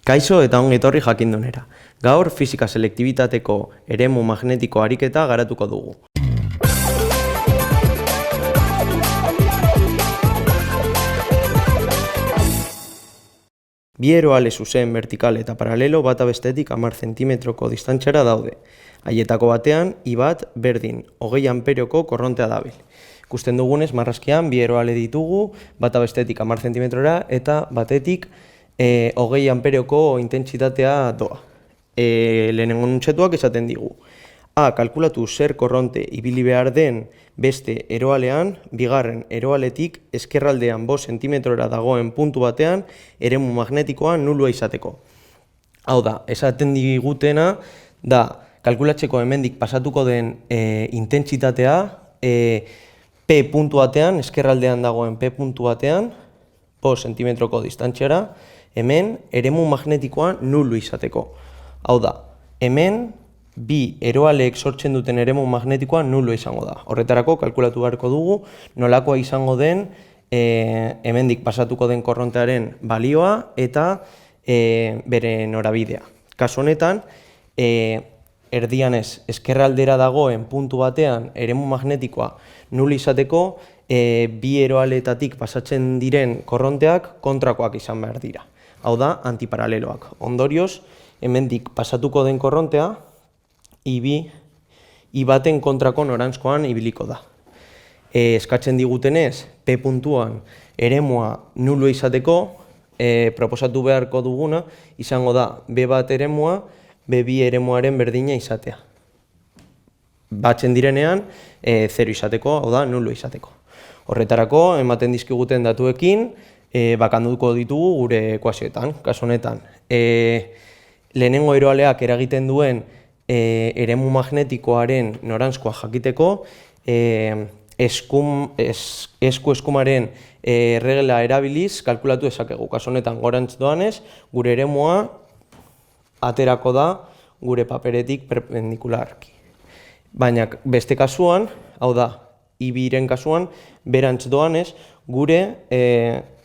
Kaixo eta ongi etorri jakindunera. Gaur fisika selektibitateko eremu magnetiko ariketa garatuko dugu. Bi eroale zuzen, vertikal eta paralelo bata bestetik 10 zentimetroko distantziara daude. Haietako batean, I bat berdin 20 amperioko korrontea dabil. Ikusten dugunez, marrazkian bi eroale ditugu, bata bestetik 10 zentimetrora eta batetik 20 amperioko intentsitatea doa. Lehenengo nuntxetuak esaten digu. A. Kalkulatu zer korronte ibili behar den beste eroalean, bigarren eroaletik ezkerraldean 5 zentimetrora dagoen puntu batean eremu magnetikoa nulua izateko. Hau da, esaten digutena da, kalkulatzeko hemendik pasatuko den intentsitatea P puntu batean, ezkerraldean dagoen P puntu batean, 5 zentimetroko distantziara, hemen eremu magnetikoa nulu izateko. Hau da, hemen bi eroaleek sortzen duten eremu magnetikoa nulu izango da. Horretarako kalkulatu beharko dugu nolakoa izango den hemendik pasatuko den korrontearen balioa eta bere norabidea. Kasu honetan, erdian ez, ezkerraldera dagoen puntu batean eremu magnetikoa nulu izateko bi eroaleetatik pasatzen diren korronteak kontrakoak izan behar dira. Hau da, antiparaleloak. Ondorioz, hemendik pasatuko den korrontea, I baten kontrako noranzkoan ibiliko da. Eskatzen digutenez, P puntuan eremua nulu izateko, proposatu beharko duguna, izango da B bat eremua, B2 eremuaren berdina izatea. Batzen direnean, 0 izateko, hau da, nulu izateko. Horretarako, ematen dizkiguten datuekin, bakanduko ditugu gure ekuazioetan. Kasu honetan, lehenengo eroaleak eragiten duen eremu magnetikoaren noranzkoa jakiteko, eskumaren erregela erabiliz kalkulatu ezakegu. Kasu honetan, gorantz doanez, gure eremua aterako da gure paperetik perpendikularki. Baina beste kasuan, hau da, I2-ren kasuan, berantz doanez, gure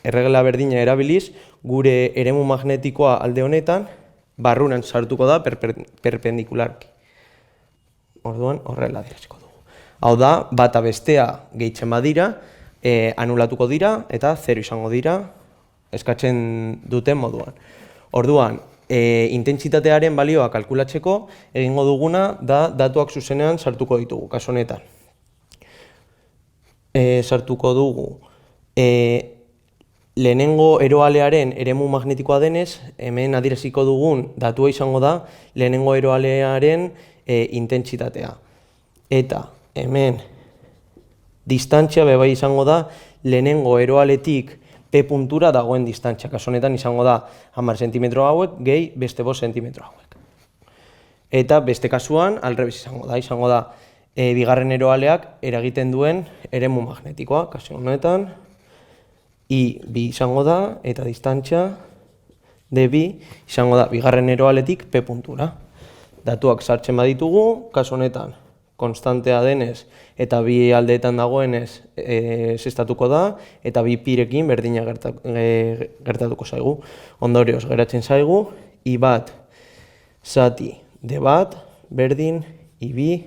erregela berdina erabiliz, gure eremu magnetikoa alde honetan, barrunan sartuko da perpendikularki. Orduan, horrela direziko dugu. Hau da, bata bestea gehitzen badira, anulatuko dira eta 0 izango dira eskatzen duten moduan. Orduan, intentsitatearen balioa kalkulatzeko egingo duguna da datuak zuzenean sartuko ditugu, kasu honetan. Sartuko dugu lehenengo eroalearen eremu magnetikoa denez, hemen adieraziko dugun datua izango da lehenengo eroalearen intentsitatea. Eta hemen distantzia bebai izango da lehenengo eroaletik P puntura dagoen distantzia. Kasu honetan izango da 10 zentimetro hauek gehi beste 5 zentimetro hauek. Eta beste kasuan alrebez izango da bigarren eroaleak eragiten duen eremu magnetikoa. Kasu honetan I2 izango da eta distantzia D2 izango da bigarren eroaletik P puntura. Datuak sartzen baditugu, kasu honetan konstantea denez eta bi aldeetan dagoenez zestatuko da eta bi pirekin berdina gertatuko zaigu. Ondorioz geratzen zaigu I bat zati D bat berdin I2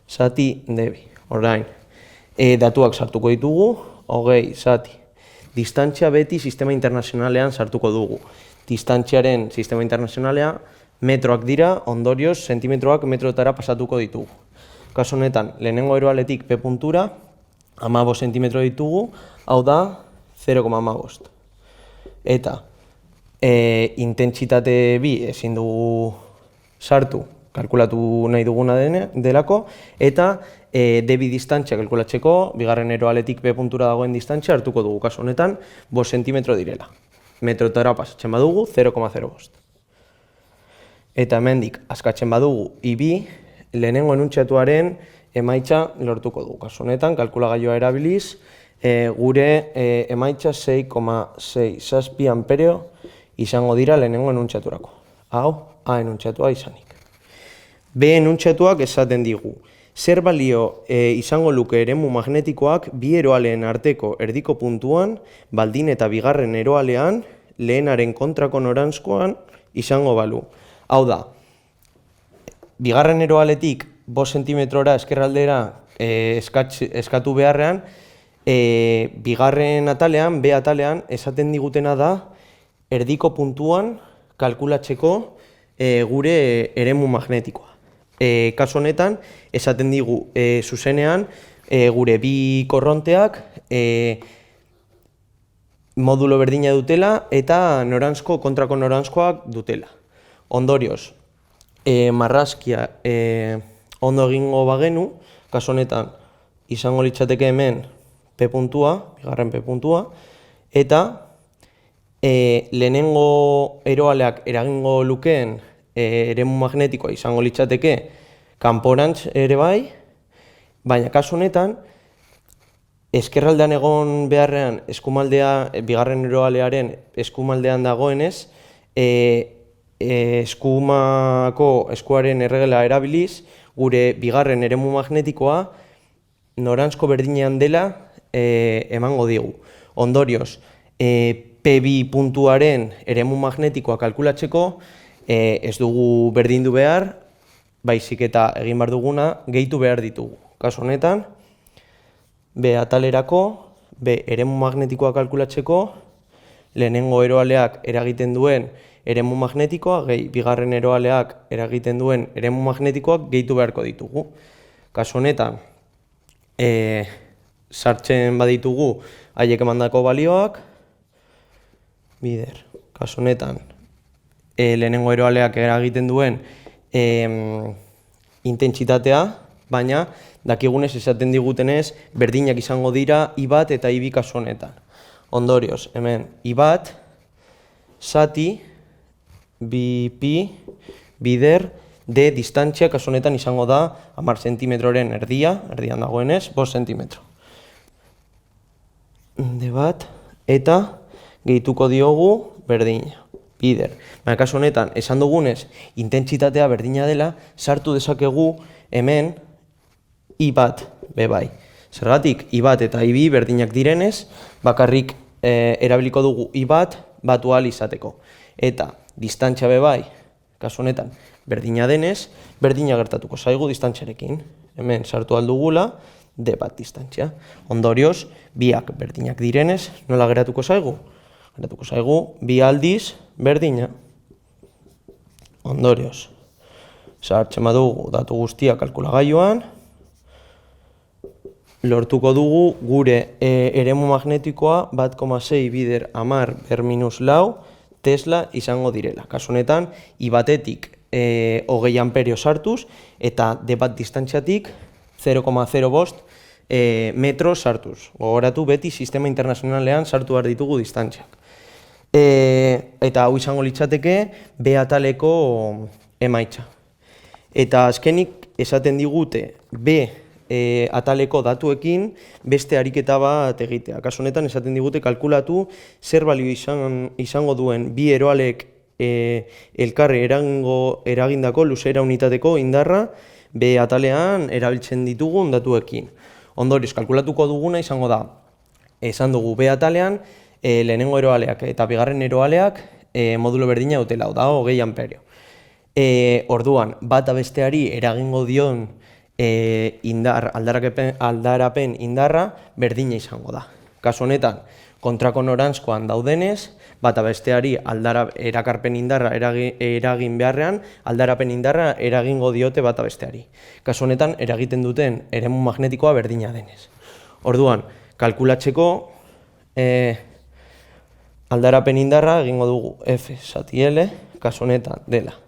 zati D2. Orain, datuak sartuko ditugu, 20 zati. Distantzia beti sistema internazionalean sartuko dugu. Distantziaren sistema internazionalea metroak dira, ondorioz zentimetroak metrotara pasatuko ditugu. Kasu honetan, lehenengo eroaletik P puntura, 15 zentimetro ditugu, hau da 0,15. Eta intentsitate bi ezin dugu sartu, kalkulatu nahi duguna delako, eta D2 distantzia kalkulatzeko, bigarren eroaletik P puntura dagoen distantzia hartuko dugu, kasu honetan 5 zentimetro direla. Metrotara pasatzen badugu 0,05. Eta hemendik askatzen badugu I2, lehenengo enuntziatuaren emaitza lortuko dugu. Kasu honetan, kalkulagailua erabiliz, gure emaitza 6,6 zazpi ampereo izango dira lehenengo enuntziaturako. Hau, A enuntziatua izanik. B enuntziatuak esaten digu. Zer balio izango luke eremu magnetikoak bi eroaleen arteko erdiko puntuan, baldin eta bigarren eroalean lehenaren kontrako noranzkoan izango balu. Hau da, bigarren eroaletik 5 zentimetrora eskerraldera eskatu beharrean, bigarren atalean, B atalean, esaten digutena da, erdiko puntuan kalkulatzeko gure eremu magnetikoa. Kasu honetan, esaten digu zuzenean, gure bi korronteak modulo berdina dutela eta kontrako noranzkoak dutela. Ondorioz, marrazkia ondo egingo bagenu, kasu honetan, izango litzateke hemen P puntua, bigarren P puntua, eta lehenengo eroaleak eragingo lukeen eremu magnetikoa izango litzateke kanporantz ere bai, baina kasu honetan, eskerraldean egon beharrean eskumaldea, bigarren eroalearen eskumaldean dagoenez, eskuaren erregela erabiliz, gure bigarren eremu magnetikoa noranzko berdinean dela emango digu. Ondorioz, P2 puntuaren eremu magnetikoa kalkulatzeko ez dugu berdindu behar, baizik eta egin behar duguna gehitu behar ditugu. Kasu honetan, B atalerako, B eremu magnetikoa kalkulatzeko, lehenengo eroaleak eragiten duen eremu magnetikoa, gehi bigarren eroaleak eragiten duen eremu magnetikoak gehitu beharko ditugu. Kasu honetan, sartzen baditugu haiek emandako balioak, bider, kasu honetan, lehenengo eroaleak eragiten duen intentsitatea, baina dakigunez esaten digutenez berdinak izango dira I bat eta I bi kasu honetan. Ondorioz, hemen I bat, zati, bi pi, bider, D distantzia kasu honetan izango da 10 zentimetroren erdian dagoenez, 5 zentimetro. D bat, eta gehituko diogu berdina, bider. Baina kasu honetan, esan dugunez, intentsitatea berdina dela, sartu dezakegu hemen I bat, be bai. Zergatik, I bat eta I bi berdinak direnez, bakarrik erabiliko dugu I bat batu ahal izateko. Eta distantzia be bai, kasu honetan, berdina denez, berdina gertatuko zaigu distantziarekin. Hemen sartu aldugula, D bat distantzia. Ondorioz, biak berdinak direnez, nola geratuko zaigu? Geratuko zaigu, bi aldiz berdina. Ondorioz, sartzen badugu datu guztia kalkulagailuan, lortuko dugu gure eremu magnetikoa 1,6 bider 10 ber minus lau Tesla izango direla. Kasu honetan, I batetik 20 amperio sartuz eta D bat distantziatik 0,05 metro sartuz. Gogoratu beti sistema internazionalean sartu behar ditugu distantziak. Eta hau izango litzateke B ataleko emaitza. Eta azkenik esaten digute B ataleko datuekin beste ariketa bat egitea. Kasu honetan esaten digute kalkulatu zer balio izango duen bi eroalek elkarri eragindako luzera unitateko indarra B atalean erabiltzen ditugun datuekin. Ondorioz, kalkulatuko duguna izango da, esan dugu B atalean lehenengo eroaleak eta bigarren eroaleak modulo berdina dutela, hau da, 20 amperio. Orduan, bata besteari eragingo dion aldarapen indarra berdina izango da. Kasu honetan, kontrako noranzkoan daudenez, bata besteari erakarpen indarra eragin beharrean, aldarapen indarra eragingo diote bata besteari. Kasu honetan, eragiten duten eremu magnetikoa berdina denez. Orduan, kalkulatzeko aldarapen indarra egingo dugu F zati L, kasu honetan dela.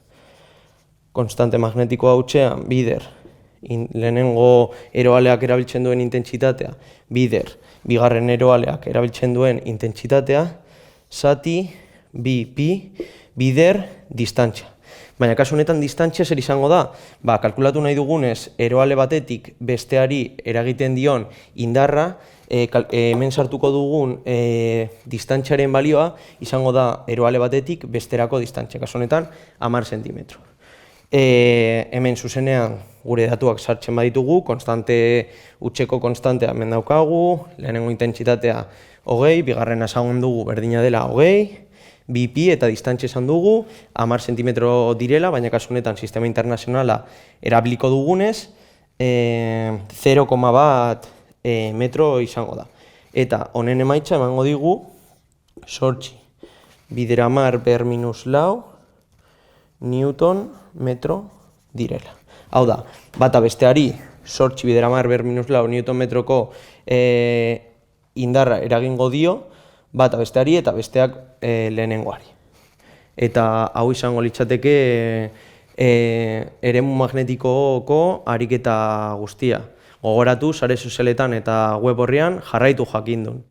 Konstante magnetikoa hutsean, bider, lehenengo eroaleak erabiltzen duen intentsitatea, bider, bigarren eroaleak erabiltzen duen intentsitatea, zati, bi, pi, bider, distantzia. Baina kasu honetan distantzia zer izango da? Kalkulatu nahi dugunez, eroale batetik besteari eragiten dion indarra, hemen sartuko dugun distantziaren balioa izango da eroale batetik besterako distantzia. Kasu honetan, 10 zentimetro. Hemen zuzenean gure datuak sartzen baditugu, utzeko konstantea hemen daukagu, lehenengo intentsitatea 20, bigarrena esan dugu berdina dela 20, 2pi eta distantzia esan dugu, 10 zentimetro direla, baina kasu honetan sistema internazionala erabiliko dugunez, 0,1 metro izango da. Eta honen emaitza emango digu, 8×10⁻⁴ Newton metro direla. Hau da, bata besteari 8×10⁻⁴ Newton metroko indarra eragingo dio, bata besteari eta besteak lehenengoari. Eta hau izango litzateke eremu magnetikoko ariketa guztia. Gogoratu, sare sozialetan eta web orrian jarraitu jakindun.